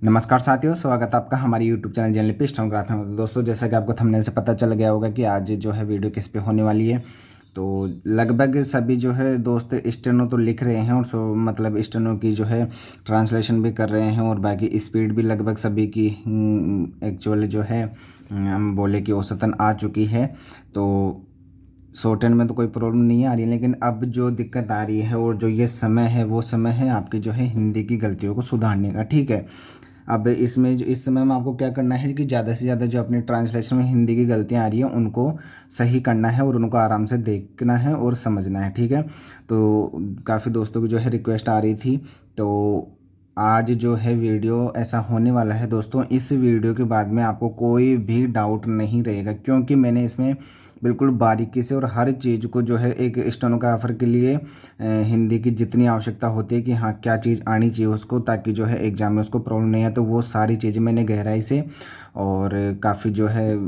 नमस्कार साथियों, स्वागत है आपका हमारे यूट्यूब चैनल जर्नलिस्ट स्टेनोग्राफी में। तो दोस्तों, जैसा कि आपको थंबनेल से पता चल गया होगा कि आज जो है वीडियो किस पे होने वाली है। तो लगभग सभी जो है दोस्त स्टेनो तो लिख रहे हैं और मतलब स्टेनो की जो है ट्रांसलेशन भी कर रहे हैं और बाकी स्पीड भी लगभग सभी की एक्चुअली जो है हम बोले कि औसतन आ चुकी है। तो शॉर्ट एंड में तो कोई प्रॉब्लम नहीं आ रही है, लेकिन अब जो दिक्कत आ रही है और जो ये समय है वो समय है आपकी जो है हिंदी की गलतियों को सुधारने का। ठीक है, अब इसमें जो इस समय में आपको क्या करना है कि ज़्यादा से ज़्यादा जो अपनी ट्रांसलेशन में हिंदी की गलतियाँ आ रही हैं उनको सही करना है और उनको आराम से देखना है और समझना है। ठीक है, तो काफ़ी दोस्तों की जो है रिक्वेस्ट आ रही थी। तो आज जो है वीडियो ऐसा होने वाला है दोस्तों, इस वीडियो के बाद में आपको कोई भी डाउट नहीं रहेगा, क्योंकि मैंने इसमें बिल्कुल बारीकी से और हर चीज़ को जो है एक स्टेनोग्राफर के लिए हिंदी की जितनी आवश्यकता होती है कि हाँ क्या चीज़ आनी चाहिए उसको, ताकि जो है एग्ज़ाम में उसको प्रॉब्लम नहीं है, तो वो सारी चीज़ें मैंने गहराई से और काफ़ी जो है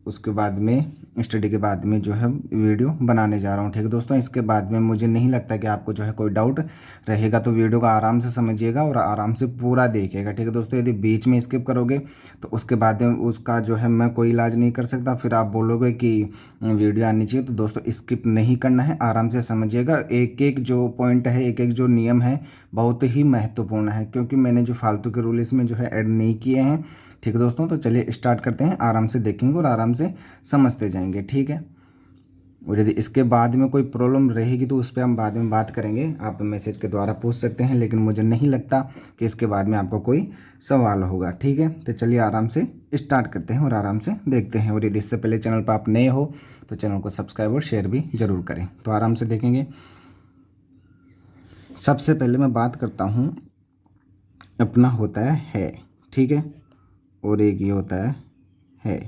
उसके बाद में स्टडी के बाद में जो है वीडियो बनाने जा रहा हूँ। ठीक है दोस्तों, इसके बाद में मुझे नहीं लगता कि आपको जो है कोई डाउट रहेगा, तो वीडियो को आराम से समझिएगा और आराम से पूरा देखिएगा। ठीक है दोस्तों, यदि बीच में स्किप करोगे तो उसके बाद में उसका जो है मैं कोई इलाज नहीं कर सकता, फिर आप बोलोगे कि वीडियो आनी चाहिए। तो दोस्तों स्किप नहीं करना है, आराम से समझिएगा। एक एक जो पॉइंट है, एक एक जो नियम है बहुत ही महत्वपूर्ण है, क्योंकि मैंने जो फालतू के रूल इसमें जो है ऐड नहीं किए हैं। ठीक है दोस्तों, तो चलिए स्टार्ट करते हैं। आराम से देखेंगे और आराम से समझते जाएंगे। ठीक है, और यदि इसके बाद में कोई प्रॉब्लम रहेगी तो उस पर हम बाद में बात करेंगे, आप मैसेज के द्वारा पूछ सकते हैं, लेकिन मुझे नहीं लगता कि इसके बाद में आपको कोई सवाल होगा। ठीक है, तो चलिए आराम से स्टार्ट करते हैं और आराम से देखते हैं। और यदि इससे पहले चैनल पर आप नए हो तो चैनल को सब्सक्राइब और शेयर भी ज़रूर करें। तो आराम से देखेंगे। सबसे पहले मैं बात करता हूँ, अपना होता है। ठीक है, और एक ये होता है।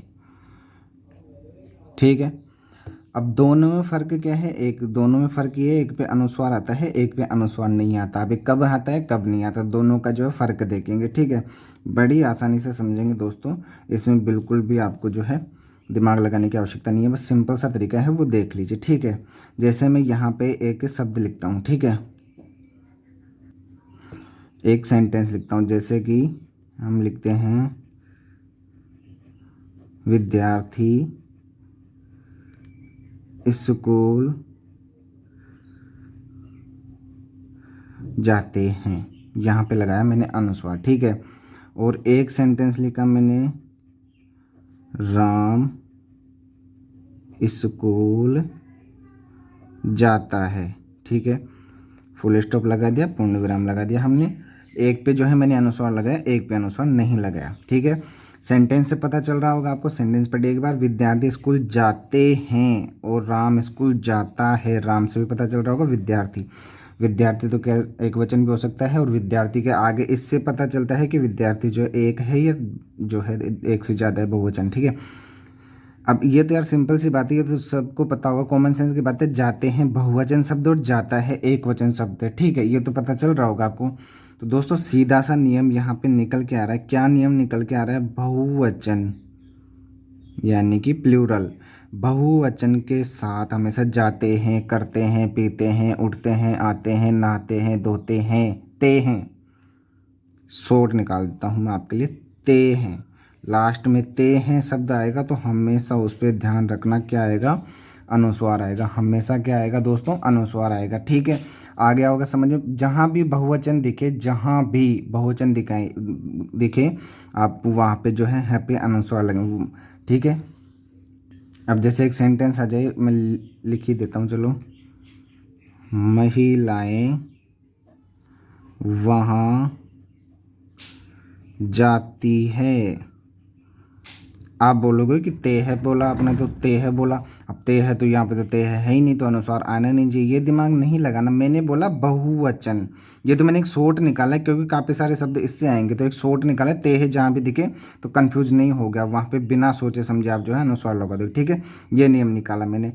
ठीक है, अब दोनों में फ़र्क क्या है? एक दोनों में फ़र्क ये है, एक पे अनुस्वार आता है, एक पे अनुस्वार नहीं आता। अभी कब आता है कब नहीं आता, दोनों का जो है फ़र्क देखेंगे। ठीक है, बड़ी आसानी से समझेंगे दोस्तों, इसमें बिल्कुल भी आपको जो है दिमाग लगाने की आवश्यकता नहीं है, बस सिंपल सा तरीका है वो देख लीजिए। ठीक है, जैसे मैं यहाँ पे एक शब्द लिखता हूँ। ठीक है, एक सेंटेंस लिखता हूँ, जैसे कि हम लिखते हैं विद्यार्थी स्कूल जाते हैं, यहाँ पे लगाया मैंने अनुस्वार। ठीक है, और एक सेंटेंस लिखा मैंने राम स्कूल जाता है। ठीक है, फुल स्टॉप लगा दिया, पूर्ण विराम लगा दिया हमने। एक पे जो है मैंने अनुस्वार लगाया, एक पे अनुस्वार नहीं लगाया। ठीक है, सेंटेंस से पता चल रहा होगा आपको। सेंटेंस पढ़िए एक बार, विद्यार्थी स्कूल जाते हैं और राम स्कूल जाता है। राम से भी पता चल रहा होगा विद्यार्थी। विद्यार्थी तो क्या एक वचन भी हो सकता है, और विद्यार्थी के आगे इससे पता चलता है कि विद्यार्थी जो एक है या जो है एक से ज़्यादा है, बहुवचन। ठीक है, अब ये तो यार सिंपल सी बात है, ये तो सबको पता होगा, कॉमन सेंस की बात है। जाते हैं बहुवचन शब्द और जाता है एक वचन शब्द है। ठीक है, ये तो पता चल रहा होगा आपको। तो दोस्तों सीधा सा नियम यहाँ पे निकल के आ रहा है। क्या नियम निकल के आ रहा है? बहुवचन यानी कि प्लूरल, बहुवचन के साथ हमेशा जाते हैं, करते हैं, पीते हैं, उठते हैं, आते हैं, नहाते हैं, धोते हैं, ते हैं। शॉर्ट निकाल देता हूँ मैं आपके लिए, ते हैं। लास्ट में ते हैं शब्द आएगा तो हमेशा उस पर ध्यान रखना, क्या आएगा? अनुस्वार आएगा। हमेशा क्या आएगा दोस्तों? अनुस्वार आएगा। ठीक है, आ गया होगा समझ में। जहाँ भी बहुवचन दिखे, जहाँ भी बहुवचन दिखाए दिखे, आप वहाँ पे जो है पे अनुस्वार लगे। ठीक है, अब जैसे एक सेंटेंस आ जाए, मैं लिख ही देता हूँ चलो। महिलाएं वहाँ जाती है। आप बोलोगे कि ते है बोला आपने, तो ते है बोला। अब ते है तो यहाँ पे तो ते है ही नहीं, तो अनुस्वार आना नहीं चाहिए। ये दिमाग नहीं लगाना, मैंने बोला बहुवचन। ये तो मैंने एक शॉर्ट निकाला है, क्योंकि काफ़ी सारे शब्द इससे आएंगे, तो एक शॉर्ट निकाला है। ते है जहाँ भी दिखे तो कंफ्यूज नहीं हो गया, वहाँ पे बिना सोचे समझे आप जो है अनुस्वार लगा दो। ठीक है, ये नियम निकाला मैंने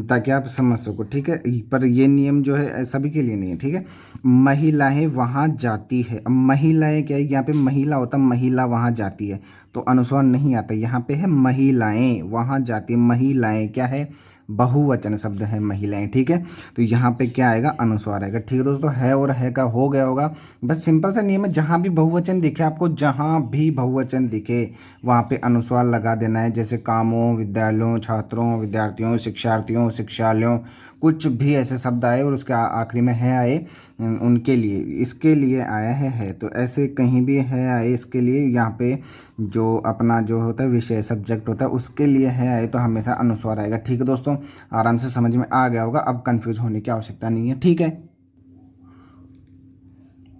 ताकि आप समझ सको। ठीक है, पर ये नियम जो है सभी के लिए नहीं है। ठीक है, महिलाएं वहाँ जाती है। अब महिलाएं क्या है? यहाँ पे महिला होता, महिला वहाँ जाती है, तो अनुस्वार नहीं आता। यहाँ पे है महिलाएं वहाँ जाती है। महिलाएं क्या है? बहुवचन शब्द है महिलाएं, ठीक है। तो यहाँ पे क्या आएगा, अनुस्वार आएगा, ठीक है दोस्तों। है और है का हो गया होगा। बस सिंपल सा नियम है, जहाँ भी बहुवचन दिखे आपको, जहाँ भी बहुवचन दिखे वहाँ पे अनुस्वार लगा देना है। जैसे कामों, विद्यालयों, छात्रों, विद्यार्थियों, शिक्षार्थियों, शिक्षालयों, कुछ भी ऐसे शब्द आए और उसके आखिरी में है आए, उनके लिए, इसके लिए आया है। तो ऐसे कहीं भी है आए इसके लिए, यहाँ पे जो अपना जो होता है विषय सब्जेक्ट होता है उसके लिए है आए तो हमेशा अनुस्वार आएगा, ठीक है दोस्तों। आराम से समझ में आ गया होगा, अब कंफ्यूज होने की आवश्यकता नहीं है, ठीक है।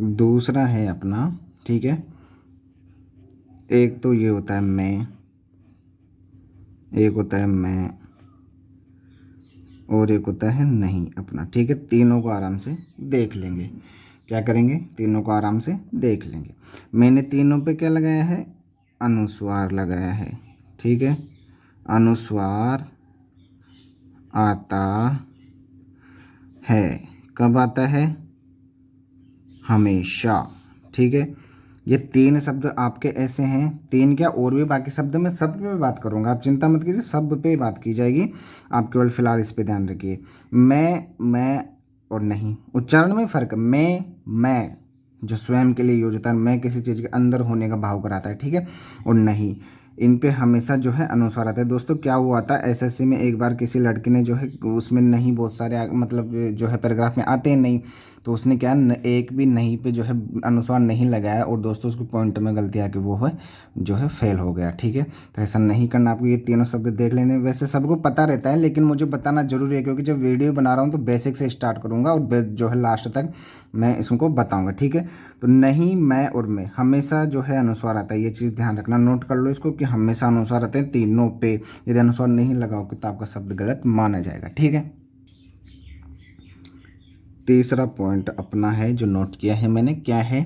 दूसरा है अपना, ठीक है, एक तो ये होता है मैं, एक होता है मैं, और एक होता है नहीं अपना, ठीक है। तीनों को आराम से देख लेंगे, क्या करेंगे, तीनों को आराम से देख लेंगे। मैंने तीनों पे क्या लगाया है, अनुस्वार लगाया है, ठीक है। अनुस्वार आता है, कब आता है, हमेशा, ठीक है। ये तीन शब्द आपके ऐसे हैं, तीन क्या और भी बाकी शब्द, मैं सब पे बात करूंगा, आप चिंता मत कीजिए, सब पे बात की जाएगी। आप केवल फिलहाल इस पे ध्यान रखिए। मैं और नहीं, उच्चारण में फ़र्क है। मैं जो स्वयं के लिए यूज होता है, मैं किसी चीज़ के अंदर होने का भाव कराता है, ठीक है। और नहीं, इन पे हमेशा जो है अनुस्वार आता है। दोस्तों क्या हुआ था, एसएससी में एक बार किसी लड़के ने जो है उसमें नहीं, बहुत सारे मतलब जो है पैराग्राफ में आते हैं नहीं, तो उसने क्या एक भी नहीं पे जो है अनुस्वार नहीं लगाया, और दोस्तों उसको पॉइंट में गलती आके वो है जो है फेल हो गया, ठीक है। तो ऐसा नहीं करना, आपको ये तीनों शब्द देख लेने। वैसे सबको पता रहता है, लेकिन मुझे बताना जरूरी है, क्योंकि जब वीडियो बना रहा हूँ तो बेसिक से स्टार्ट करूँगा और जो है लास्ट तक मैं इसको बताऊँगा, ठीक है। तो नहीं, मैं और मैं हमेशा जो है अनुस्वार आता है, ये चीज़ ध्यान रखना, नोट कर लो इसको कि हमेशा अनुस्वार आते हैं तीनों पे। यदि अनुस्वार नहीं लगाओगे तो आपका शब्द गलत माना जाएगा, ठीक है। तीसरा पॉइंट अपना है जो नोट किया है मैंने, क्या है,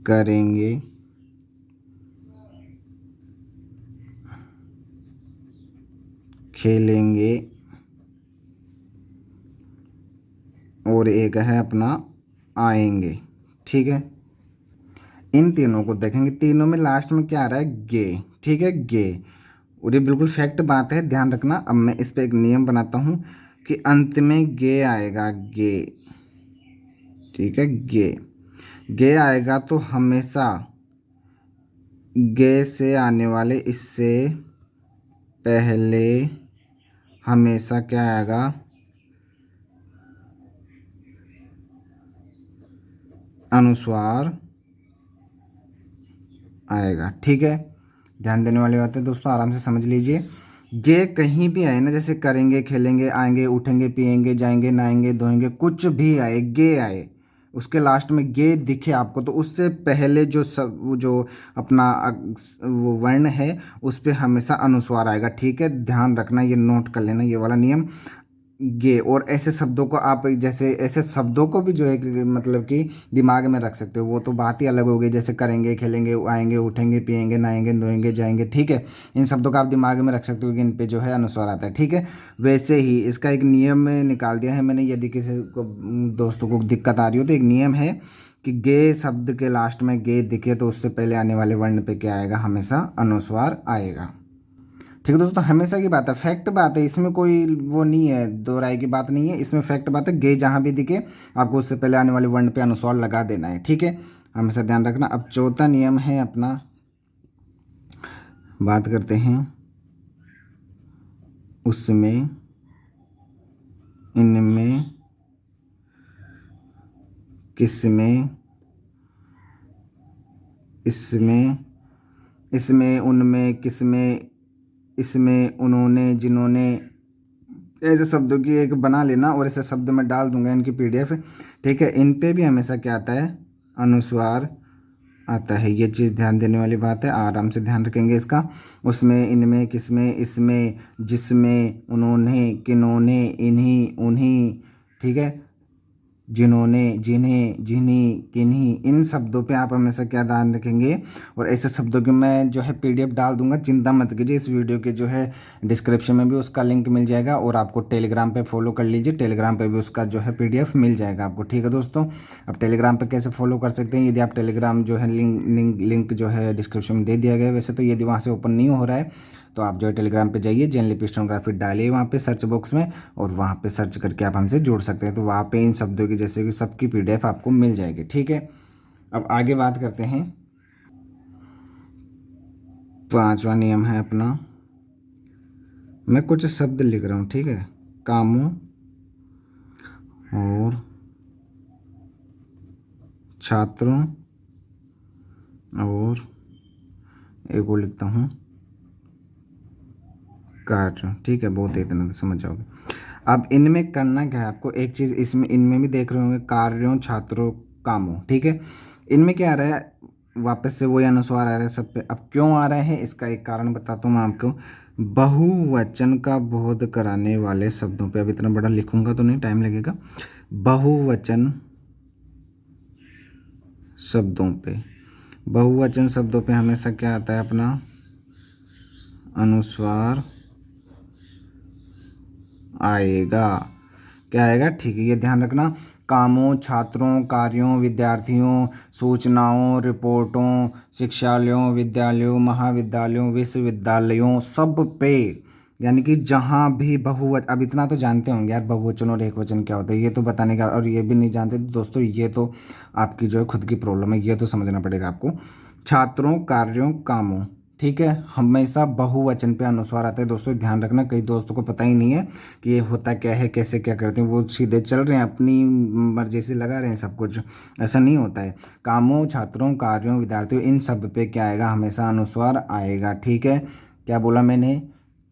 करेंगे, खेलेंगे, और एक है अपना आएंगे, ठीक है। इन तीनों को देखेंगे, तीनों में लास्ट में क्या आ रहा है, गे, ठीक है, गे। और ये बिल्कुल फैक्ट बात है, ध्यान रखना। अब मैं इस पे एक नियम बनाता हूँ कि अंत में गे आएगा, गे, ठीक है, गे आएगा तो हमेशा गे से आने वाले इससे पहले हमेशा क्या आएगा, अनुस्वार आएगा, ठीक है। ध्यान देने वाली बात है दोस्तों, आराम से समझ लीजिए। गे कहीं भी आए ना, जैसे करेंगे, खेलेंगे, आएंगे, उठेंगे, पिएंगे, जाएंगे, नहाएंगे, धोएंगे, कुछ भी आए, गे आए, उसके लास्ट में गे दिखे आपको, तो उससे पहले जो सब वो जो अपना वो वर्ण है उस पर हमेशा अनुस्वार आएगा, ठीक है। ध्यान रखना, ये नोट कर लेना ये वाला नियम। गे और ऐसे शब्दों को आप, जैसे ऐसे शब्दों को भी जो है कि मतलब कि दिमाग में रख सकते हो, वो तो बात ही अलग हो गई। जैसे करेंगे, खेलेंगे, आएंगे, उठेंगे, पिएंगे, नहाएंगे, धोएंगे, जाएंगे, ठीक है। इन शब्दों का आप दिमाग में रख सकते हो कि इन पे जो है अनुस्वार आता है, ठीक है। वैसे ही इसका एक नियम में निकाल दिया है मैंने, यदि किसी को दोस्तों को दिक्कत आ रही हो तो एक नियम है कि गे शब्द के लास्ट में गे दिखे तो उससे पहले आने वाले वर्ण पे क्या आएगा, हमेशा अनुस्वार आएगा, ठीक है दोस्तों। हमेशा की बात है, फैक्ट बात है, इसमें कोई वो नहीं है, दो राय की बात नहीं है, इसमें फैक्ट बात है। गे जहाँ भी दिखे आपको उससे पहले आने वाले वर्ण पे अनुस्वार लगा देना है, ठीक है, हमेशा ध्यान रखना। अब चौथा नियम है अपना, बात करते हैं उसमें, इनमें, किसमें, इसमें, इसमें, उनमें, किसमें, इसमें, उन्होंने, जिन्होंने, ऐसे शब्दों की एक बना लेना और ऐसे शब्द में डाल दूंगा इनकी पीडीएफ, ठीक है। इन पे भी हमेशा क्या आता है, अनुस्वार आता है, ये चीज़ ध्यान देने वाली बात है, आराम से ध्यान रखेंगे इसका। उसमें, इनमें, किसमें, इसमें, जिसमें, उन्होंने, किन्होंने, इन्हीं, उन्हीं, ठीक है। जिन्होंने, जिन्हें, जिन्हीं, किन्हीं, इन शब्दों पे आप हमेशा क्या ध्यान रखेंगे। और ऐसे शब्दों की मैं जो है पीडीएफ डाल दूंगा, चिंता मत कीजिए। इस वीडियो के जो है डिस्क्रिप्शन में भी उसका लिंक मिल जाएगा, और आपको टेलीग्राम पे फॉलो कर लीजिए, टेलीग्राम पे भी उसका जो है पीडीएफ मिल जाएगा आपको। ठीक है दोस्तों, अब टेलीग्राम पे कैसे फॉलो कर सकते हैं, यदि आप टेलीग्राम जो है लिंक जो है डिस्क्रिप्शन में दे दिया गया है। वैसे तो यदि वहाँ से ओपन नहीं हो रहा है तो आप जो है टेलीग्राम पे जाइए, जेन लिपि स्टेनोग्राफी डालिए वहाँ पे सर्च बॉक्स में, और वहाँ पे सर्च करके आप हमसे जुड़ सकते हैं। तो वहाँ पे इन शब्दों की जैसे कि सबकी पीडीएफ आपको मिल जाएगी। ठीक है, अब आगे बात करते हैं। पांचवा नियम है अपना, मैं कुछ शब्द लिख रहा हूँ, ठीक है। कामों और छात्रों, और एक और लिखता हूँ कार्य। ठीक है, बहुत इतना तो समझ जाओगे। अब इनमें करना क्या है आपको, एक चीज़ इसमें, इनमें भी देख रहे होंगे, कार्यों, छात्रों, कामों। ठीक है, इनमें क्या आ रहा है, वापस से वही अनुस्वार आ रहा है सब पे। अब क्यों आ रहा है इसका एक कारण बताता हूँ मैं आपको। बहुवचन का बोध कराने वाले शब्दों पे, अब इतना बड़ा लिखूंगा तो नहीं, टाइम लगेगा। बहुवचन शब्दों पे, बहुवचन शब्दों पे हमेशा क्या आता है अपना, अनुस्वार आएगा। क्या आएगा, ठीक है, ये ध्यान रखना। कामों, छात्रों, कार्यों, विद्यार्थियों, सूचनाओं, रिपोर्टों, शिक्षालयों, विद्यालयों, महाविद्यालयों, विश्वविद्यालयों, सब पे, यानी कि जहाँ भी बहुवचन, अब इतना तो जानते होंगे यार बहुवचन और एकवचन क्या होता है, ये तो बताने का, और ये भी नहीं जानते तो दोस्तों ये तो आपकी जो है खुद की प्रॉब्लम है, ये तो समझना पड़ेगा आपको। छात्रों, कार्यों, कामों, ठीक है, हमेशा बहुवचन पे अनुस्वार आता है दोस्तों, ध्यान रखना। कई दोस्तों को पता ही नहीं है कि ये होता क्या है, कैसे क्या करते हैं, वो सीधे चल रहे हैं, अपनी मर्जी से लगा रहे हैं सब कुछ। ऐसा नहीं होता है। कामों, छात्रों, कार्यों, विद्यार्थियों, इन सब पे क्या आएगा, हमेशा अनुस्वार आएगा। ठीक है, क्या बोला मैंने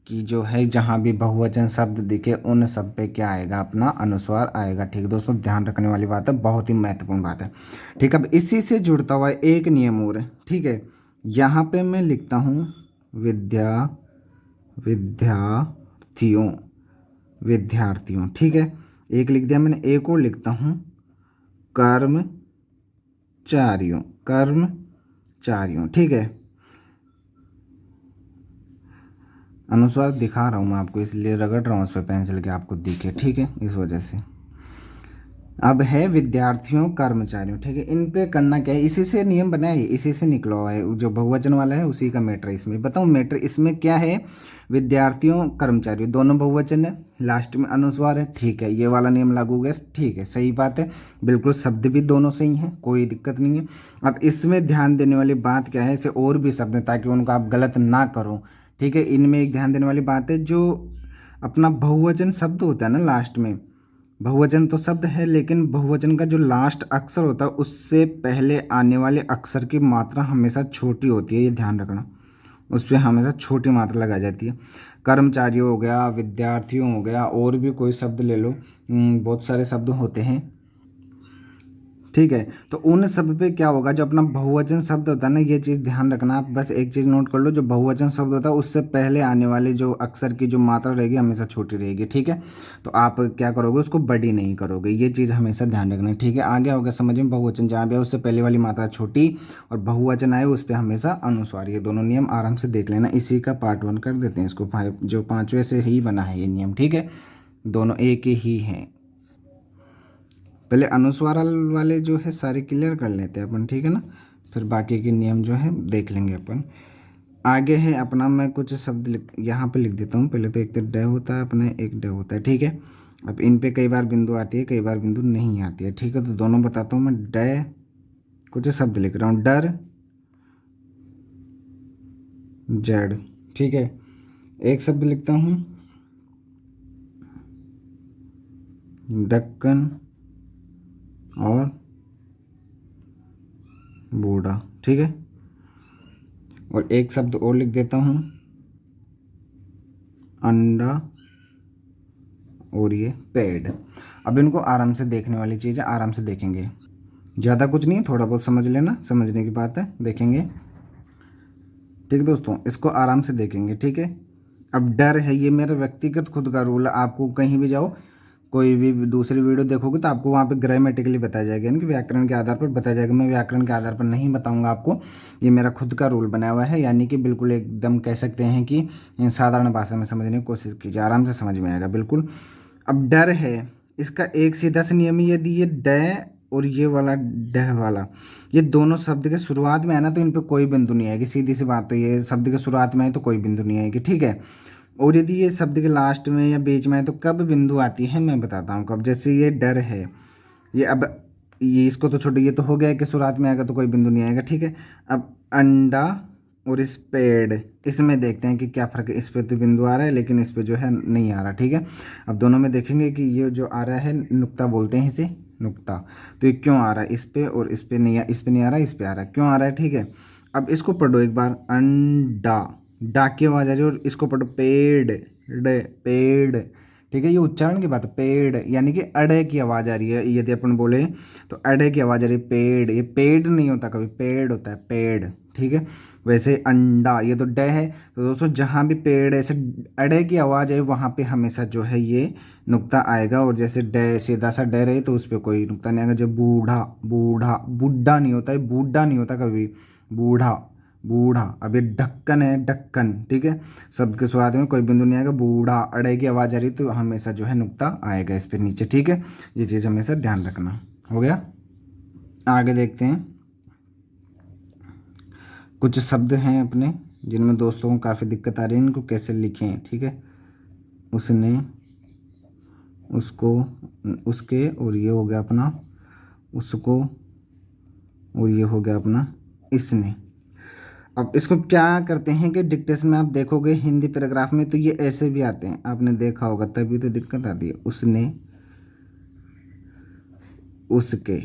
कि जो है जहाँ भी बहुवचन शब्द दिखे उन सब पे क्या आएगा, अपना अनुस्वार आएगा। ठीक है दोस्तों, ध्यान रखने वाली बात है, बहुत ही महत्वपूर्ण बात है। ठीक है, अब इसी से जुड़ता हुआ एक नियम और है। ठीक है, यहाँ पे मैं लिखता हूँ विद्यार्थियों, विद्यार्थियों। ठीक है, एक लिख दिया मैंने, एक और लिखता हूँ कर्मचारियों, कर्मचारियों। ठीक है, अनुस्वार दिखा रहा हूँ मैं आपको, इसलिए रगड़ रहा हूँ उस पर पेंसिल के, आपको दिखे। ठीक है, इस वजह से। अब है विद्यार्थियों, कर्मचारियों। ठीक है, इन पे करना क्या है, इसी से नियम बना है, इसी से निकला हुआ है, जो बहुवचन वाला है उसी का मैटर है। इसमें बताऊँ मैटर इसमें क्या है, विद्यार्थियों, कर्मचारियों, दोनों बहुवचन है, लास्ट में अनुस्वार है। ठीक है, ये वाला नियम लागू हो गया। ठीक है, सही बात है, बिल्कुल शब्द भी दोनों सही हैं, कोई दिक्कत नहीं है। अब इसमें ध्यान देने वाली बात क्या है, ऐसे और भी शब्द हैं ताकि उनको आप गलत ना करो। ठीक है, इनमें एक ध्यान देने वाली बात है, जो अपना बहुवचन शब्द होता है ना लास्ट में, बहुवचन तो शब्द है लेकिन बहुवचन का जो लास्ट अक्षर होता है उससे पहले आने वाले अक्षर की मात्रा हमेशा छोटी होती है, ये ध्यान रखना। उस पर हमेशा छोटी मात्रा लगाई जाती है। कर्मचारियों हो गया, विद्यार्थियों हो गया, और भी कोई शब्द ले लो, बहुत सारे शब्द होते हैं। ठीक है, तो उन सब पे क्या होगा, जो अपना बहुवचन शब्द होता है ना, ये चीज़ ध्यान रखना आप, बस एक चीज़ नोट कर लो, जो बहुवचन शब्द होता है उससे पहले आने वाले जो अक्षर की जो मात्रा रहेगी हमेशा छोटी रहेगी। ठीक है, तो आप क्या करोगे, उसको बड़ी नहीं करोगे, ये चीज़ हमेशा ध्यान रखना। ठीक है, आगे होगा समझ में, बहुवचन जहाँ भी है उससे पहले वाली मात्रा छोटी, और बहुवचन आए उस पर हमेशा अनुस्वार। ये दोनों नियम आराम से देख लेना, इसी का पार्ट 1 कर देते हैं इसको, 5 जो 5वें से ही बना है ये नियम। ठीक है, दोनों एक ही हैं। पहले अनुस्वार वाले जो है सारे क्लियर कर लेते हैं अपन, ठीक है ना, फिर बाकी के नियम जो है देख लेंगे अपन। आगे है अपना, मैं कुछ शब्द यहाँ पे लिख देता हूँ। पहले तो एक तो ड होता है अपने, एक ड होता है। ठीक है, अब इन पे कई बार बिंदु आती है, कई बार बिंदु नहीं आती है। ठीक है, तो दोनों बताता हूँ मैं। ड, कुछ शब्द लिख रहा हूँ, डर, जड़। ठीक है, एक शब्द लिखता हूँ ढक्कन और बूढ़ा। ठीक है, और एक शब्द और लिख देता हूँ, अंडा और ये पेड़। अब इनको आराम से देखने वाली चीज़ है, आराम से देखेंगे, ज़्यादा कुछ नहीं है, थोड़ा बहुत समझ लेना, समझने की बात है, देखेंगे। ठीक है दोस्तों, इसको आराम से देखेंगे। ठीक है, अब डर है, ये मेरा व्यक्तिगत खुद का रूल है, आपको कहीं भी जाओ कोई भी दूसरी वीडियो देखोगे तो आपको वहाँ पे ग्रामेटिकली बताया जाएगा, यानी कि व्याकरण के आधार पर बताया जाएगा। मैं व्याकरण के आधार पर नहीं बताऊंगा आपको, ये मेरा खुद का रूल बनाया हुआ है, यानी कि बिल्कुल एकदम कह सकते हैं कि साधारण भाषा में समझने की कोशिश कीजिए, आराम से समझ में आएगा बिल्कुल। अब डर है, इसका एक सीधा सा नियम है, यदि ये ड और ये वाला डह वाला ये दोनों शब्द के शुरुआत में है ना, तो इन पे कोई बिंदु नहीं आएगी, सीधी सी बात। तो ये शब्द के शुरुआत में है तो कोई बिंदु नहीं आएगी, ठीक है। और यदि ये शब्द के लास्ट में या बीच में है तो कब बिंदु आती है मैं बताता हूँ कब। जैसे ये डर है, ये अब ये इसको तो छोड़ो, ये तो हो गया कि शुरुआत में आएगा तो कोई बिंदु नहीं आएगा, ठीक है। अब अंडा और इस पेड़, इसमें देखते हैं कि क्या फ़र्क है। इस पे तो बिंदु आ रहा है लेकिन इस पे जो है नहीं आ रहा, ठीक है। अब दोनों में देखेंगे कि ये जो आ रहा है नुक्ता बोलते हैं इसे, नुक्ता। तो ये क्यों आ रहा है इस पे और इस पे नहीं, इस पे नहीं आ रहा, इस पे आ रहा है, क्यों आ रहा है, ठीक है। अब इसको पढ़ो एक बार, अंडा, डा की आवाज़ आ रही है, और इसको पढ़ो पेड़, पेड़, ठीक है। ये उच्चारण की बात है, पेड़, यानी कि अड़े की आवाज़ आ रही है। यदि अपन बोले तो अड़े की आवाज़ आ रही है, पेड़। ये पेड़ नहीं होता कभी, पेड़ होता है, पेड़, ठीक है। वैसे अंडा, ये तो ड है, तो दोस्तों जहाँ भी पेड़ ऐसे अड़े की आवाज़ आए वहाँ पे हमेशा जो है ये नुक्ता आएगा। और जैसे ड सीधा सा ड रहे तो उस पर कोई नुक्ता नहीं आएगा। जब बूढ़ा, बूढ़ा, बुढ़ा नहीं होता है, बूढ़ा नहीं होता कभी, बूढ़ा, बूढ़ा। अब ये ढक्कन है, ढक्कन, ठीक है। शब्द के शुरुआत में कोई बिंदु नहीं आएगा, बूढ़ा, अड़े की आवाज़ आ रही तो हमेशा जो है नुक्ता आएगा इस पे नीचे, ठीक है। ये चीज़ हमेशा ध्यान रखना। हो गया, आगे देखते हैं। कुछ शब्द हैं अपने जिनमें दोस्तों को काफ़ी दिक्कत आ रही है, इनको कैसे लिखें, ठीक है। उसने, उसको, उसके, और ये हो गया अपना उसको, और ये हो गया अपना इसने। अब इसको क्या करते हैं कि डिक्टेशन में आप देखोगे हिंदी पैराग्राफ में तो ये ऐसे भी आते हैं, आपने देखा होगा, तभी तो दिक्कत आती है। उसने, उसके,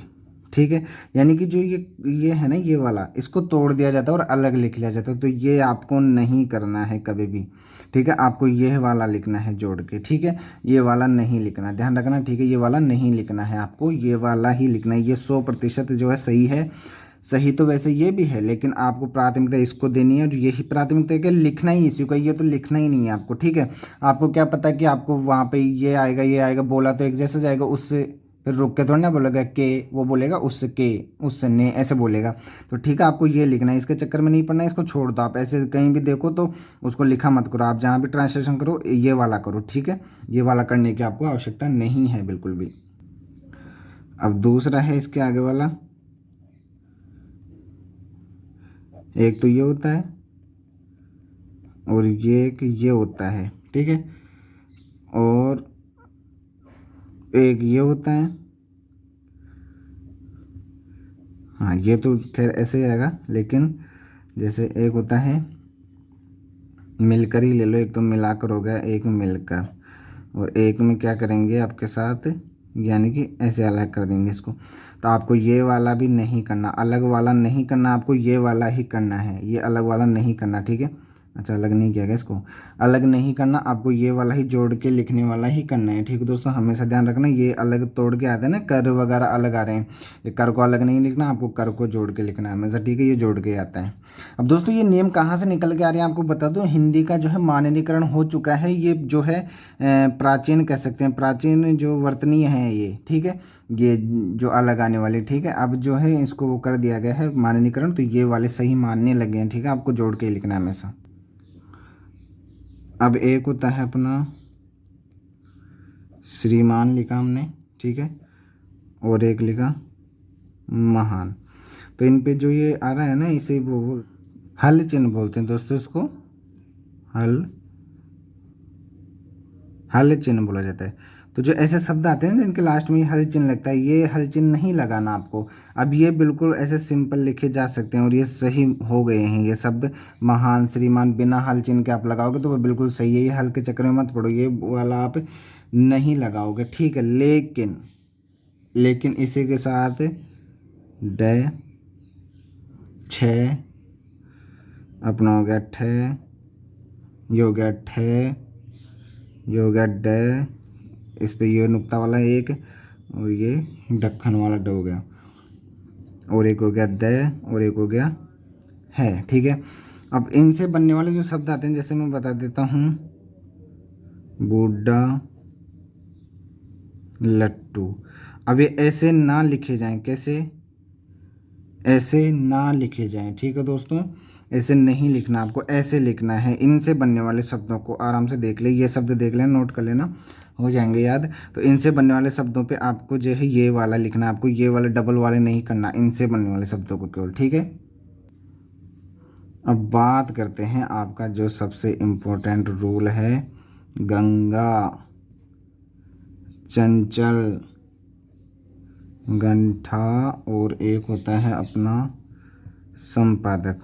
ठीक है। यानी कि जो ये है ना, ये वाला, इसको तोड़ दिया जाता है और अलग लिख लिया जाता है, तो ये आपको नहीं करना है कभी भी, ठीक है। आपको ये वाला लिखना है जोड़ के, ठीक है। ये वाला नहीं लिखना, ध्यान रखना, ठीक है। ये वाला नहीं लिखना है आपको, ये वाला ही लिखना है। ये 100% जो है सही है। सही तो वैसे ये भी है, लेकिन आपको प्राथमिकता इसको देनी है, और यही प्राथमिकता है कि लिखना ही इसी को, ये तो लिखना ही नहीं है आपको, ठीक है। आपको क्या पता कि आपको वहाँ पे ये आएगा, बोला तो एक जैसा जाएगा, उससे फिर रुक के थोड़ा ना बोलेगा के, वो बोलेगा उसके, उसने, ऐसे बोलेगा। तो ठीक है, आपको ये लिखना है, इसके चक्कर में नहीं पड़ना है, इसको छोड़ दो। आप ऐसे कहीं भी देखो तो उसको लिखा मत करो, आप जहाँ भी ट्रांसलेशन करो ये वाला करो, ठीक है। ये वाला करने की आपको आवश्यकता नहीं है बिल्कुल भी। अब दूसरा है इसके आगे वाला, एक तो ये होता है और ये एक ये होता है, ठीक है। और एक ये होता है, हाँ ये तो खैर ऐसे ही आएगा, लेकिन जैसे एक होता है मिलकर ही ले लो, एक तो मिलाकर हो गया, एक मिलकर, और एक में क्या करेंगे आपके साथ, यानी कि ऐसे अलग कर देंगे इसको। तो आपको ये वाला भी नहीं करना, अलग वाला नहीं करना, आपको ये वाला ही करना है, ये अलग वाला नहीं करना, ठीक है। अच्छा, अलग नहीं किया गया, इसको अलग नहीं करना, आपको ये वाला ही जोड़ के लिखने वाला ही करना है, ठीक है दोस्तों। हमेशा ध्यान रखना, ये अलग तोड़ के आते हैं ना, कर वगैरह अलग आ रहे हैं, ये कर को अलग नहीं लिखना, आपको कर को जोड़ के लिखना है हमेशा, ठीक है। ये जोड़ के आता है। अब दोस्तों ये नियम कहाँ से निकल के आ रहे हैं आपको बता दूं, हिंदी का जो है माननीकरण हो चुका है। ये जो है प्राचीन कह सकते हैं, प्राचीन जो वर्तनीय है ये, ठीक है। ये जो अलग आने वाले, ठीक है। अब जो है इसको वो कर दिया गया है माननीकरण, तो ये वाले सही मानने लगे हैं, ठीक है। आपको जोड़ के लिखना है हमेशा। अब एक होता है अपना श्रीमान, लिखा हमने, ठीक है। और एक लिखा महान। तो इन पे जो ये आ रहा है ना, इसे वो हल चिन्ह बोलते हैं दोस्तों, इसको हल, हल चिन्ह बोला जाता है। तो जो ऐसे शब्द आते हैं जिनके लास्ट में हल चिन्ह लगता है, ये हल चिन्ह नहीं लगाना आपको। अब ये बिल्कुल ऐसे सिंपल लिखे जा सकते हैं और ये सही हो गए हैं ये शब्द। महान, श्रीमान, बिना हल चिन्ह के आप लगाओगे तो वो बिल्कुल सही है। ये हल के चक्कर में मत पड़ो, ये वाला आप नहीं लगाओगे, ठीक है। लेकिन लेकिन इसी के साथ ड, छ, अपना हो गया ठ, ये हो गया ठ, ये हो गया ड, इस पे ये नुक्ता वाला एक, और ये ढक्कन वाला ड हो गया, और एक हो गया द, और एक हो गया है, ठीक है। अब इनसे बनने वाले जो शब्द आते हैं, जैसे मैं बता देता हूँ, बूढ़ा, लट्टू। अब ये ऐसे ना लिखे जाएं, कैसे, ऐसे ना लिखे जाएं, ठीक है दोस्तों, ऐसे नहीं लिखना, आपको ऐसे लिखना है। इनसे बनने वाले शब्दों को आराम से देख ले, ये शब्द देख लेना, नोट कर लेना, हो जाएंगे याद। तो इनसे बनने वाले शब्दों पे आपको जो है ये वाला लिखना है, आपको ये वाले डबल वाले नहीं करना, इनसे बनने वाले शब्दों को केवल, ठीक है। अब बात करते हैं आपका जो सबसे इम्पोर्टेंट रूल है, गंगा, चंचल, गंठा, और एक होता है अपना संपादक,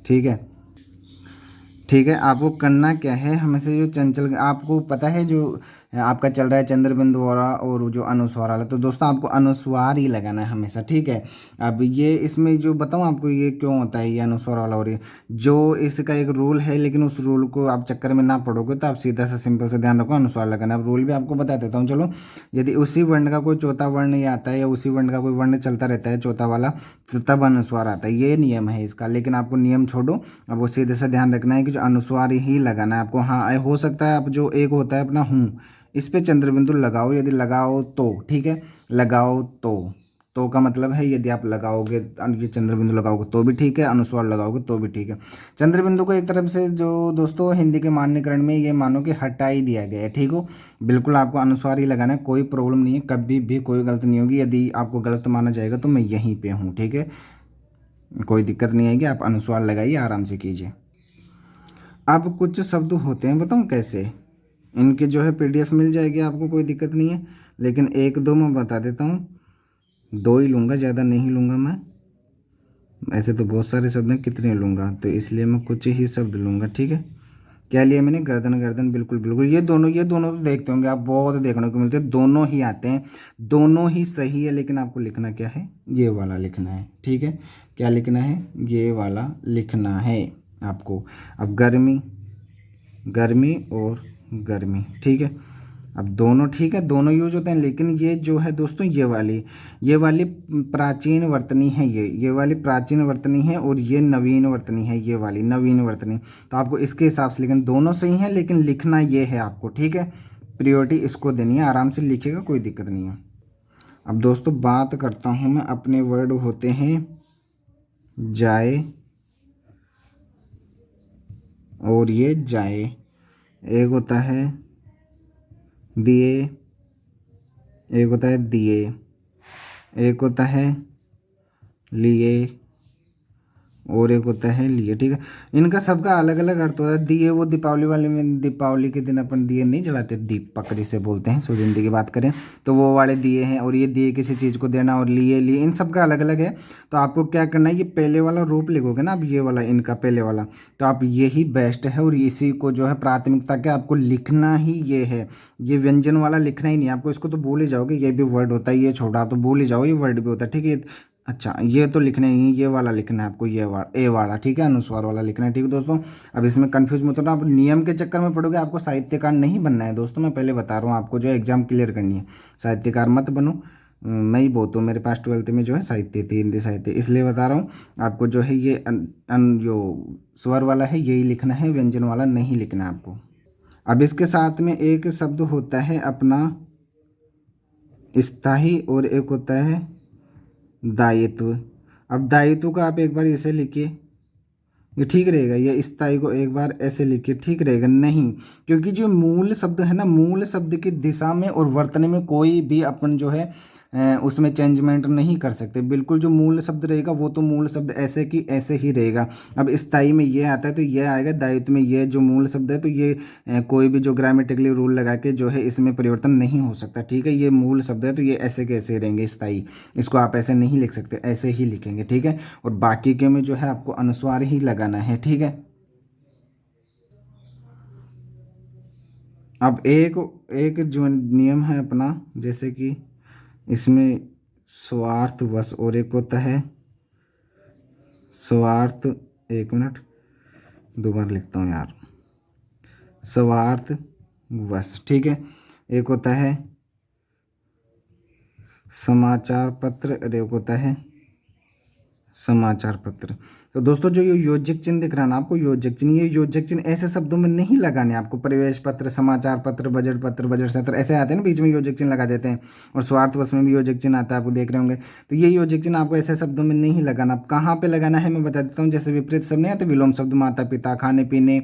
ठीक है। ठीक है, आपको करना क्या है, हमेशा जो चंचल, आपको पता है जो आपका चल रहा है चंद्र बिंदु वाला और जो अनुस्वार वाला, तो दोस्तों आपको अनुस्वार ही लगाना है हमेशा, ठीक है। अब ये इसमें जो बताऊँ आपको ये क्यों होता है ये अनुस्वार वाला, और ये जो इसका एक रूल है, लेकिन उस रूल को आप चक्कर में ना पड़ोगे तो आप सीधा सा सिंपल से ध्यान रखो, अनुस्वार लगाना। अब रूल भी आपको बता देता हूँ, चलो। यदि उसी वर्ण का कोई चौथा वर्ण ये आता है, या उसी वर्ण का कोई वर्ण चलता रहता है चौथा वाला, तो तब अनुस्वार आता है, ये नियम है इसका। लेकिन आपको नियम छोड़ो, अब वो सीधे से ध्यान रखना है कि जो अनुस्वार ही लगाना है आपको। हाँ, हो सकता है आप जो एक होता है अपना हूँ, इस पे चंद्र बिंदु लगाओ, यदि लगाओ तो ठीक है, लगाओ तो का मतलब है यदि आप लगाओगे, ये चंद्र बिंदु लगाओगे तो भी ठीक है, अनुस्वार लगाओगे तो भी ठीक है। चंद्र बिंदु को एक तरफ से जो दोस्तों हिंदी के मान्यकरण में ये मानो कि हटा ही दिया गया है, ठीक हो। बिल्कुल आपको अनुस्वार ही लगाना है, कोई प्रॉब्लम नहीं है, कभी भी कोई गलत नहीं होगी। यदि आपको गलत माना जाएगा तो मैं यहीं पे हूँ, ठीक है, कोई दिक्कत नहीं आएगी, आप अनुस्वार लगाइए, आराम से कीजिए। अब कुछ शब्द होते हैं, बताऊँ कैसे, इनके जो है पीडीएफ मिल जाएगी आपको, कोई दिक्कत नहीं है, लेकिन एक दो मैं बता देता हूँ, दो ही लूँगा, ज़्यादा नहीं लूँगा मैं। ऐसे तो बहुत सारे शब्द हैं, कितने लूँगा, तो इसलिए मैं कुछ ही शब्द लूँगा, ठीक है। क्या लिया मैंने, गर्दन, गर्दन, बिल्कुल बिल्कुल, ये दोनों तो देखते होंगे आप, बहुत देखने को मिलते हैं, दोनों ही आते हैं, दोनों ही सही है, लेकिन आपको लिखना क्या है, ये वाला लिखना है, ठीक है। क्या लिखना है, ये वाला लिखना है आपको। अब गर्मी, गर्मी और गर्मी, ठीक है। अब दोनों ठीक है, दोनों यूज होते हैं, लेकिन ये जो है दोस्तों, ये वाली प्राचीन वर्तनी है, ये वाली प्राचीन वर्तनी है, और ये नवीन वर्तनी है, ये वाली नवीन वर्तनी। तो आपको इसके हिसाब से, लेकिन दोनों सही हैं, लेकिन लिखना ये है आपको, ठीक है। प्रियोरिटी इसको देनी है, आराम से लिखिएगा, कोई दिक्कत नहीं है। अब दोस्तों बात करता हूँ मैं, अपने वर्ड होते हैं जाए, और ये जाए, एक होता है दिए, एक होता है दिए, एक होता है लिए, और एक होता है लिए, ठीक है। इनका सबका अलग अलग अर्थ होता है। दिए वो दीपावली वाले में, दीपावली के दिन अपन दिए नहीं जलाते, दीपक जिसे बोलते हैं, शुद्ध हिंदी की बात करें तो वो वाले दिए हैं, और ये दिए किसी चीज़ को देना, और लिए, इन सब का अलग अलग है। तो आपको क्या करना है, ये पहले वाला रूप लिखोगे ना, अब ये वाला इनका पहले वाला, तो आप यही बेस्ट है, और इसी को जो है प्राथमिकता के आपको लिखना ही ये है। ये व्यंजन वाला लिखना ही नहीं है आपको, इसको तो भूल ही जाओगे, ये भी वर्ड होता है, ये छोटा तो भूल ही जाओ, ये वर्ड भी होता है, ठीक है। अच्छा, ये तो लिखना ही नहीं, ये वाला लिखना है आपको, ये वाला, ए वाला, ठीक है, अनुस्वार वाला लिखना है, ठीक है दोस्तों। अब इसमें कंफ्यूज मत होना, आप नियम के चक्कर में पड़ोगे, आपको साहित्यकार नहीं बनना है दोस्तों, मैं पहले बता रहा हूँ आपको, जो एग्जाम क्लियर करनी है, साहित्यकार मत बनो। मैं ही बहुत हूँ, मेरे पास 12th में जो है साहित्य थी, हिंदी साहित्य, इसलिए बता रहा हूँ आपको, जो है ये जो स्वर वाला है यही लिखना है, व्यंजन वाला नहीं लिखना है आपको। अब इसके साथ में एक शब्द होता है अपना स्थाही, और एक होता है दायित्व। अब दायित्व का आप एक बार इसे लिखिए, ये ठीक रहेगा, ये स्थाई को एक बार ऐसे लिखिए, ठीक रहेगा नहीं, क्योंकि जो मूल शब्द है ना, मूल शब्द की दिशा में और वर्तनी में कोई भी अपन जो है उसमें चेंजमेंट नहीं कर सकते। बिल्कुल जो मूल शब्द रहेगा वो तो मूल शब्द ऐसे की ऐसे ही रहेगा। अब स्थाई में ये आता है तो ये आएगा, दायित्व में ये जो मूल शब्द है तो ये कोई भी जो ग्रामेटिकली रूल लगा के जो है इसमें परिवर्तन नहीं हो सकता, ठीक है। ये मूल शब्द है तो ये ऐसे के ऐसे रहेंगे स्थाई, इसको आप ऐसे नहीं लिख सकते, ऐसे ही लिखेंगे, ठीक है। और बाकी के में जो है आपको अनुस्वार ही लगाना है, ठीक है। अब एक एक जो नियम है अपना, जैसे कि इसमें स्वार्थवश, और एक होता है स्वार्थ, एक मिनट दोबारा लिखता हूँ यार, स्वार्थवश, ठीक है। एक होता है समाचार पत्र, और एक होता है समाचार पत्र। तो दोस्तों जो ये योजक चिन्ह दिख रहा है ना आपको, योजक चिन्ह, ये योजक चिन्ह ऐसे शब्दों में नहीं लगाने आपको। प्रवेश पत्र, समाचार पत्र, बजट सत्र ऐसे आते हैं ना, बीच में योजक चिन्ह लगा देते हैं। और स्वार्थवश में भी योजक चिन्ह आता है, आपको देख रहे होंगे। तो ये योजक चिन्ह आपको ऐसे शब्दों में नहीं लगाना। आप कहाँ पे लगाना है मैं बता देता हूँ। जैसे विपरीत शब्द नहीं आते, विलोम शब्द, माता पिता, खाने पीने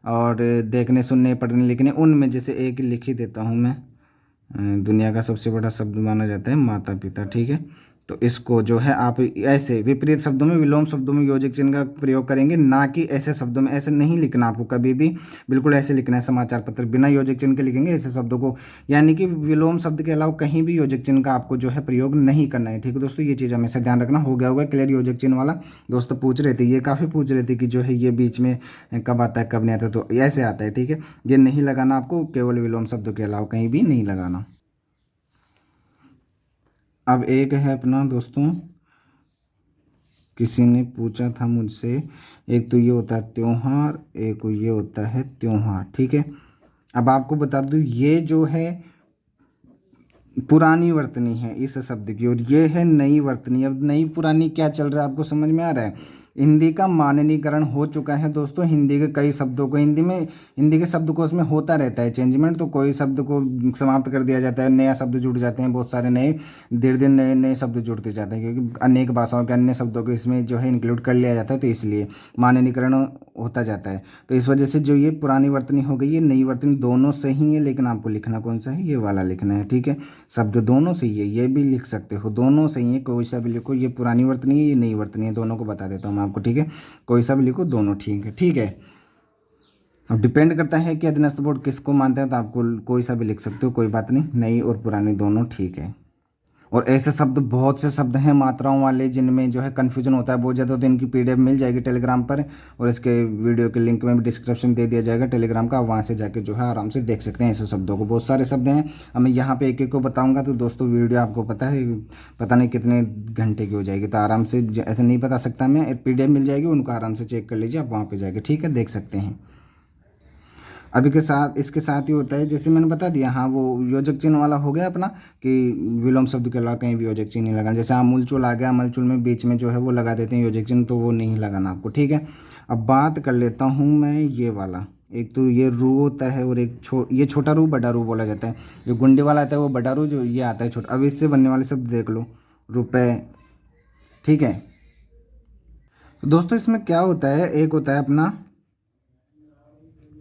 और देखने सुनने पढ़ने लिखने, उनमें जैसे एक लिख ही देता हूँ मैं। दुनिया का सबसे बड़ा शब्द माना जाता है माता पिता, ठीक है। तो इसको जो है आप ऐसे विपरीत शब्दों में, विलोम शब्दों में योजक चिन्ह का प्रयोग करेंगे, ना कि ऐसे शब्दों में। ऐसे नहीं लिखना आपको कभी भी, बिल्कुल ऐसे लिखना है समाचार पत्र, बिना योजक चिन्ह के लिखेंगे ऐसे शब्दों को। यानी कि विलोम शब्द के अलावा कहीं भी योजक चिन्ह का आपको जो है प्रयोग नहीं करना है, ठीक है दोस्तों। ये चीज़ हमेशा ध्यान रखना। हो गया होगा क्लियर योजक चिन्ह वाला। दोस्तों पूछ रहे थे, ये काफ़ी पूछ रहे थे कि जो है ये बीच में कब आता है कब नहीं आता, तो ऐसे आता है, ठीक है। ये नहीं लगाना आपको, केवल विलोम शब्दों के अलावा कहीं भी नहीं लगाना। अब एक है अपना दोस्तों, किसी ने पूछा था मुझसे, एक तो ये होता है त्योहार, एक ये होता है त्योहार, ठीक है। अब आपको बता दूं, ये जो है पुरानी वर्तनी है इस शब्द की, और ये है नई वर्तनी। अब नई पुरानी क्या चल रहा है आपको समझ में आ रहा है। हिंदी का माननीकरण हो चुका है दोस्तों। हिंदी के कई शब्दों को हिंदी के शब्दकोश में होता रहता है चेंजमेंट। तो कोई शब्द को समाप्त कर दिया जाता है, नया शब्द जुड़ जाते हैं, बहुत सारे नए धीरे धीरे नए नए शब्द जुड़ते जाते हैं, क्योंकि अनेक भाषाओं के अन्य शब्दों को इसमें जो है इंक्लूड कर लिया जाता है, तो इसलिए माननीकरण होता जाता है। तो इस वजह से जो ये पुरानी वर्तनी हो गई है, नई वर्तनी दोनों सही है, लेकिन आपको लिखना कौन सा है, ये वाला लिखना है, ठीक है। शब्द दोनों सही है, ये भी लिख सकते हो, दोनों सही है, कोई सा भी लिखो। ये पुरानी वर्तनी है, ये नई वर्तनी है, दोनों को बता देता हूँ मैं आपको, ठीक है। कोई सा भी लिखो, दोनों ठीक है, ठीक है। अब डिपेंड करता है कि अधीनस्थ बोर्ड किसको मानते हैं, तो आपको कोई सा भी लिख सकते हो, कोई बात नहीं। नई और पुरानी दोनों ठीक है। और ऐसे शब्द, बहुत से शब्द हैं मात्राओं वाले, जिनमें जो है कन्फ्यूजन होता है बहुत ज़्यादा। तो इनकी पीडीएफ मिल जाएगी टेलीग्राम पर, और इसके वीडियो के लिंक में भी डिस्क्रिप्शन दे दिया जाएगा टेलीग्राम का। वहाँ से जाके जो है आराम से देख सकते हैं ऐसे शब्दों को। बहुत सारे शब्द हैं, अब मैं यहाँ पे एक एक को बताऊँगा तो दोस्तों वीडियो आपको पता है, पता नहीं कितने घंटे की हो जाएगी। तो आराम से ऐसे नहीं बता सकता मैं, पीडीएफ मिल जाएगी, उनको आराम से चेक कर लीजिए आप वहाँ पर जाके, ठीक है, देख सकते हैं। अभी के साथ इसके साथ ही होता है, जैसे मैंने बता दिया, हाँ वो योजक चिन्ह वाला हो गया अपना, कि विलोम शब्द के अलावा कहीं भी योजक चिन्ह नहीं लगाना। जैसे अमूलचूल आ गया, अमलचूल में बीच में जो है वो लगा देते हैं योजक चिन्ह, तो वो नहीं लगाना आपको, ठीक है। अब बात कर लेता हूँ मैं ये वाला। एक तो ये रू होता है, और एक ये छोटा रू बड़ा रू बोला जाता है। जो गुंडे वाला आता है वो बड़ा रू, जो ये आता है छोटा। अब इससे बनने वाले शब्द देख लो, रुपए, ठीक है। तो दोस्तों इसमें क्या होता है, एक होता है अपना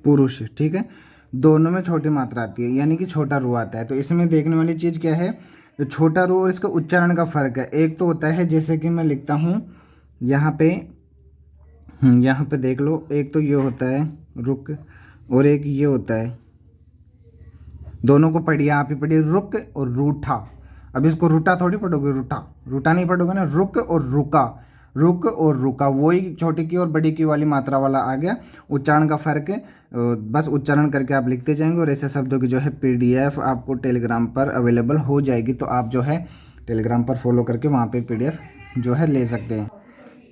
पुरुष, ठीक है। दोनों में छोटी मात्रा आती है, यानी कि छोटा रू आता है। तो इसमें देखने वाली चीज़ क्या है, जो छोटा रू और इसका उच्चारण का फर्क है। एक तो होता है, जैसे कि मैं लिखता हूँ यहाँ पे, यहाँ पे देख लो, एक तो ये होता है रुक, और एक ये होता है। दोनों को पढ़िए, आप ही पढ़िए, रुक और रूठा। अब इसको रूठा थोड़ी पढ़ोगे, रूठा रूठा नहीं पढ़ोगे ना, रुक और रुका, रुक और रुका, वही छोटी की और बड़ी की वाली मात्रा वाला आ गया। उच्चारण का फर्क है, बस उच्चारण करके आप लिखते जाएंगे। और ऐसे शब्दों की जो है पीडीएफ आपको टेलीग्राम पर अवेलेबल हो जाएगी, तो आप जो है टेलीग्राम पर फॉलो करके वहाँ पे पीडीएफ जो है ले सकते हैं।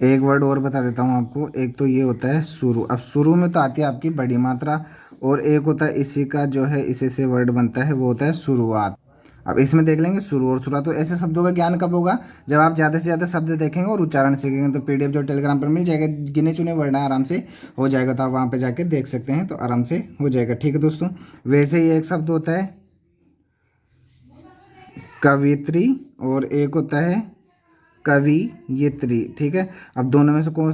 एक वर्ड और बता देता हूँ आपको, एक तो ये होता है शुरू। अब शुरू में तो आती है आपकी बड़ी मात्रा, और एक होता है इसी का जो है इसी से वर्ड बनता है, वो होता है शुरुआत। अब इसमें देख लेंगे शुरू और शुरुआत। तो ऐसे शब्दों का ज्ञान कब होगा, जब आप ज़्यादा से ज़्यादा शब्द देखेंगे और उच्चारण सीखेंगे। तो पीडीएफ जो टेलीग्राम पर मिल जाएगा, गिने चुने वर्ड आराम से हो जाएगा, तो आप वहाँ पे जाके देख सकते हैं, तो आराम से हो जाएगा, ठीक है दोस्तों। वैसे ही एक शब्द होता है कवित्री, और एक होता है कवियत्री, ठीक है। अब दोनों में से कौन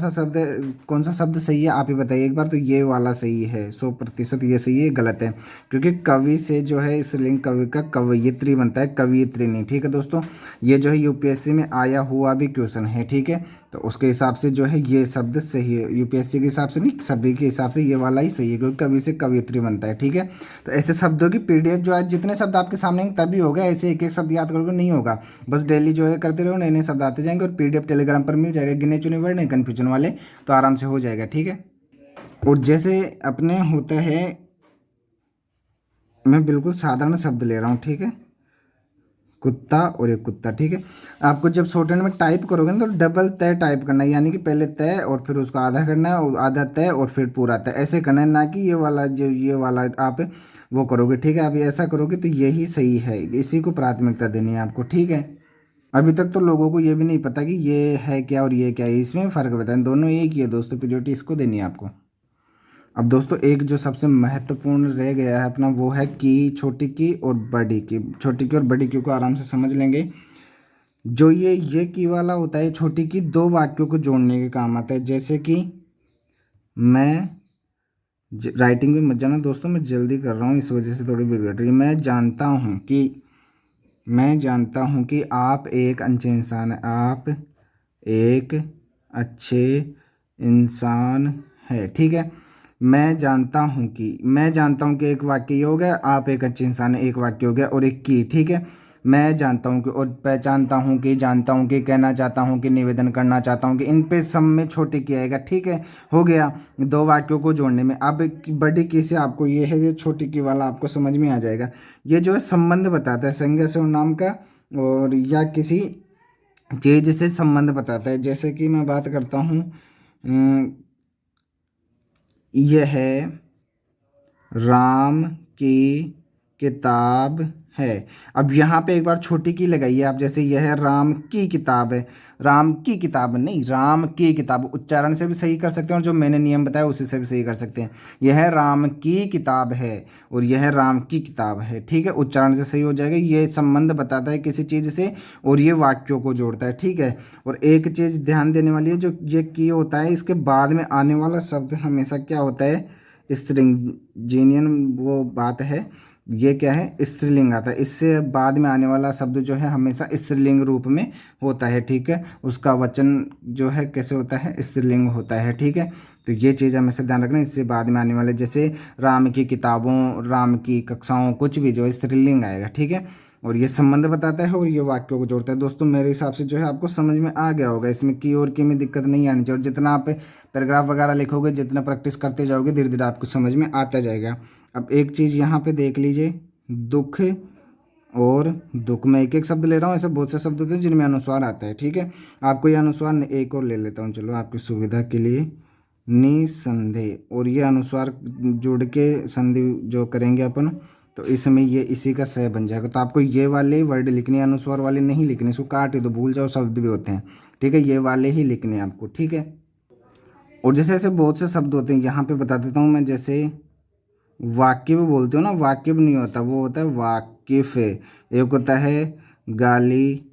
सा शब्द सही है, आप ही बताइए एक बार। तो ये वाला सही है, 100% ये सही है, गलत है। क्योंकि कवि से जो है स्त्रीलिंग कवि का कवयित्री बनता है, कवियत्री नहीं, ठीक है दोस्तों। ये जो है यूपीएससी में आया हुआ भी क्वेश्चन है, ठीक है। तो उसके हिसाब से जो है ये शब्द सही है, यूपीएससी के हिसाब से नहीं, सभी के हिसाब से ये वाला ही सही है, क्योंकि कवि से कवियत्री बनता है, ठीक है। तो ऐसे शब्दों की पीडीएफ जो है, जितने शब्द आपके सामने हैं, तभी होगा। ऐसे एक एक शब्द याद करोगे नहीं होगा। बस डेली जो है करते रहो, नए नए शब्द आते जाएंगे, और पीडीएफ टेलीग्राम पर मिल जाएगा, गिने चुने वर्ड नहीं कन्फ्यूजन वाले, तो आराम से हो जाएगा, ठीक है। और जैसे अपने होता है, मैं बिल्कुल साधारण शब्द ले रहा हूँ, ठीक है, कुत्ता और एक कुत्ता, ठीक है। आपको जब शॉर्टहैंड में टाइप करोगे ना, तो डबल तय टाइप करना है, यानी कि पहले तय और फिर उसको आधा करना है, और आधा तय और फिर पूरा तय, ऐसे करना है। ना कि ये वाला जो ये वाला आप वो करोगे, ठीक है। आप ऐसा करोगे तो यही सही है, इसी को प्राथमिकता देनी है आपको, ठीक है। अभी तक तो लोगों को ये भी नहीं पता कि ये है क्या और ये क्या है, इसमें फ़र्क बताएं, दोनों एक ही है दोस्तों, प्रियोरिटी इसको देनी है आपको। अब दोस्तों एक जो सबसे महत्वपूर्ण रह गया है अपना, वो है की, छोटी की और बड़ी की। छोटी की और बड़ी की को आराम से समझ लेंगे। जो ये की वाला होता है, छोटी की दो वाक्यों को जोड़ने के काम आता है, जैसे कि मैं, राइटिंग में मत जाना दोस्तों, मैं जल्दी कर रहा हूँ इस वजह से थोड़ी बिगड़ रही है। मैं जानता हूँ कि आप एक अच्छे इंसान हैं, आप एक अच्छे इंसान है, ठीक है। मैं जानता हूँ कि एक वाक्य ये हो गया, आप एक अच्छे इंसान है एक वाक्य हो गया, और एक की, ठीक है। मैं जानता हूँ कि, और पहचानता हूँ कि, जानता हूँ कि, कहना चाहता हूँ कि, निवेदन करना चाहता हूँ कि, इन पे सब में छोटे की आएगा, ठीक है। हो गया दो वाक्यों को जोड़ने में। अब बड़ी की से आपको ये है, ये छोटी की वाला आपको समझ में आ जाएगा। ये जो है संबंध बताता है, संज्ञा से नाम का, और या किसी चीज से संबंध बताता है। जैसे कि मैं बात करता हूँ, यह राम की किताब है। अब यहाँ पे एक बार छोटी की लगाइए आप, जैसे यह राम की किताब है, राम की किताब नहीं, राम की किताब, उच्चारण से भी सही कर सकते हैं और जो मैंने नियम बताया उसी से भी सही कर सकते हैं। यह राम की किताब है और यह राम की किताब है, ठीक है, उच्चारण से सही हो जाएगा। ये संबंध बताता है किसी चीज़ से और ये वाक्यों को जोड़ता है, ठीक है। और एक चीज़ ध्यान देने वाली है, जो ये की होता है इसके बाद में आने वाला शब्द हमेशा क्या होता है, स्त्रीलिंग, वो बात है, ये क्या है, स्त्रीलिंग आता है। इससे बाद में आने वाला शब्द जो है हमेशा स्त्रीलिंग रूप में होता है, ठीक है। उसका वचन जो है कैसे होता है, स्त्रीलिंग होता है, ठीक है। तो ये चीज़ हमेशा ध्यान रखना। इससे बाद में आने वाले जैसे राम की किताबों, राम की कक्षाओं, कुछ भी जो है स्त्रीलिंग आएगा, ठीक है। और ये संबंध बताता है और ये वाक्यों को जोड़ता है। दोस्तों मेरे हिसाब से जो है आपको समझ में आ गया होगा, इसमें की और की में दिक्कत नहीं आनी चाहिए। और जितना आप पैराग्राफ वगैरह लिखोगे, जितना प्रैक्टिस करते जाओगे, धीरे धीरे आपको समझ में आता जाएगा। अब एक चीज़ यहाँ पे देख लीजिए, दुख और दुख में एक एक शब्द ले रहा हूँ, ऐसे बहुत से शब्द होते हैं जिनमें अनुस्वार आता है, ठीक है। आपको ये अनुस्वार एक और ले लेता हूँ, चलो आपकी सुविधा के लिए, निसंदेह, और ये अनुस्वार जुड़ के संधि जो करेंगे अपन, तो इसमें ये इसी का सह बन जाएगा। तो आपको ये वाले वर्ड लिखने हैं, अनुस्वार वाले नहीं लिखने, इसको काट दो, भूल जाओ, शब्द भी होते हैं, ठीक है, ये वाले ही लिखने हैं आपको, ठीक है। और जैसे ऐसे बहुत से शब्द होते हैं, यहाँ पे बता देता हूँ मैं, जैसे वाकिफ बोलते हो ना, वाकिफ नहीं होता, वो होता है वाकिफ। एक होता है गाली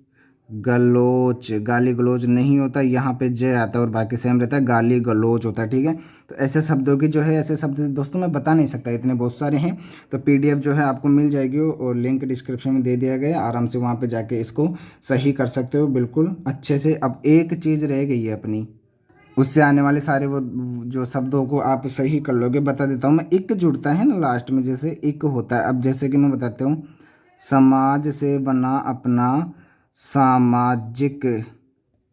गलोच, गाली गलोच नहीं होता, यहाँ पे जय आता है और बाकी सेम रहता है, गाली गलोच होता है, ठीक है। तो ऐसे शब्दों की जो है, ऐसे शब्द दोस्तों मैं बता नहीं सकता, इतने बहुत सारे हैं। तो पीडीएफ जो है आपको मिल जाएगी और लिंक डिस्क्रिप्शन में दे दिया गया है, आराम से वहाँ पे जाके इसको सही कर सकते हो बिल्कुल अच्छे से। अब एक चीज़ रह गई है अपनी, उससे आने वाले सारे वो जो शब्दों को आप सही कर लोगे। बता देता हूँ मैं, इक जुड़ता है ना लास्ट में, जैसे इक होता है। अब जैसे कि मैं बताता हूँ, समाज से बना अपना सामाजिक,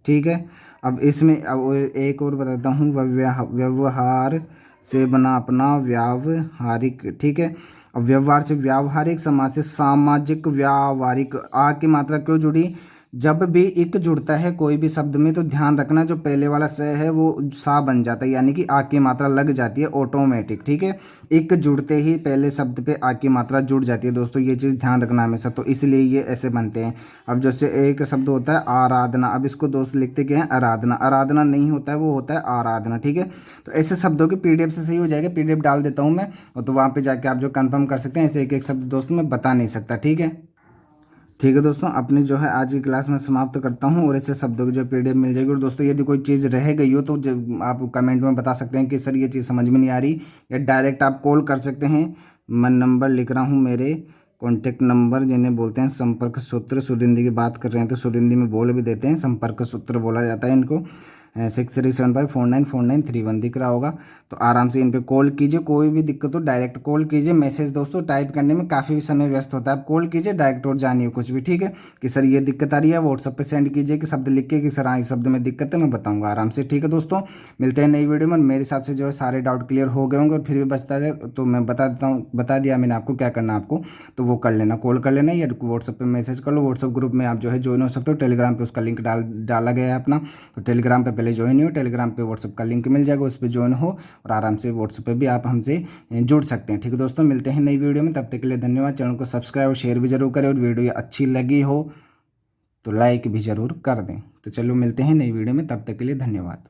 ठीक है। अब इसमें अब एक और बताता हूँ, व्यवहार से बना अपना व्यावहारिक, ठीक है। अब व्यवहार से व्यावहारिक, समाज से सामाजिक, व्यावहारिक, आ की मात्रा क्यों जुड़ी, जब भी इक जुड़ता है कोई भी शब्द में तो ध्यान रखना, जो पहले वाला स है वो सा बन जाता है, यानी कि आ की मात्रा लग जाती है ऑटोमेटिक, ठीक है। इक जुड़ते ही पहले शब्द पे आ की मात्रा जुड़ जाती है दोस्तों, ये चीज़ ध्यान रखना हमेशा, तो इसलिए ये ऐसे बनते हैं। अब जैसे एक शब्द होता है आराधना, अब इसको दोस्त लिखते क्या है, आराधना, आराधना नहीं होता है, वो होता है आराधना, ठीक है। तो ऐसे शब्दों की पीडीएफ से सही हो जाएगा, पीडीएफ डाल देता हूँ मैं, और तो वहाँ पे जाके आप जो कंफर्म कर सकते हैं। ऐसे एक एक शब्द दोस्तों मैं बता नहीं सकता, ठीक है। ठीक है दोस्तों, अपनी जो है आज की क्लास में समाप्त करता हूँ, और ऐसे शब्दों की जो पीडीएफ मिल जाएगी। और दोस्तों यदि कोई चीज़ रह गई हो तो आप कमेंट में बता सकते हैं कि सर ये चीज़ समझ में नहीं आ रही, या डायरेक्ट आप कॉल कर सकते हैं। मैं नंबर लिख रहा हूँ, मेरे कॉन्टैक्ट नंबर जिन्हें बोलते हैं संपर्क सूत्र, शुद्ध हिंदी की बात कर रहे हैं तो शुद्ध हिंदी में बोल भी देते हैं, संपर्क सूत्र बोला जाता है इनको। 6375494931 दिख रहा होगा, तो आराम से इन पे कॉल कीजिए। कोई भी दिक्कत हो डायरेक्ट कॉल कीजिए। मैसेज दोस्तों टाइप करने में काफ़ी समय व्यस्त होता है, आप कॉल कीजिए डायरेक्ट, और जानिए कुछ भी, ठीक है, कि सर ये दिक्कत आ रही है। व्हाट्सअप पे सेंड कीजिए कि शब्द लिख के कि सर हाँ इस शब्द में दिक्कत है, मैं बताऊंगा आराम से, ठीक है दोस्तों। मिलते हैं नई वीडियो में। मेरे हिसाब से जो है सारे डाउट क्लियर हो गए होंगे, और फिर भी बचता है तो मैं बता देता हूँ, बता दिया मैंने आपको क्या करना है आपको, तो वो कर लेना, कॉल कर लेना या व्हाट्सअप पे मैसेज कर लो। व्हाट्सअप ग्रुप में आप जो है ज्वाइन हो सकते हो, टेलीग्राम पे उसका लिंक डाला गया है अपना, तो टेलीग्राम पे पहले ज्वाइन हो, टेलीग्राम पे व्हाट्सअप का लिंक मिल जाएगा, उस पर ज्वाइन हो और आराम से व्हाट्सअप पे भी आप हमसे जुड़ सकते हैं, ठीक है दोस्तों। मिलते हैं नई वीडियो में, तब तक के लिए धन्यवाद। चैनल को सब्सक्राइब और शेयर भी जरूर करें, और वीडियो अच्छी लगी हो तो लाइक भी ज़रूर कर दें। तो चलो मिलते हैं नई वीडियो में, तब तक के लिए धन्यवाद।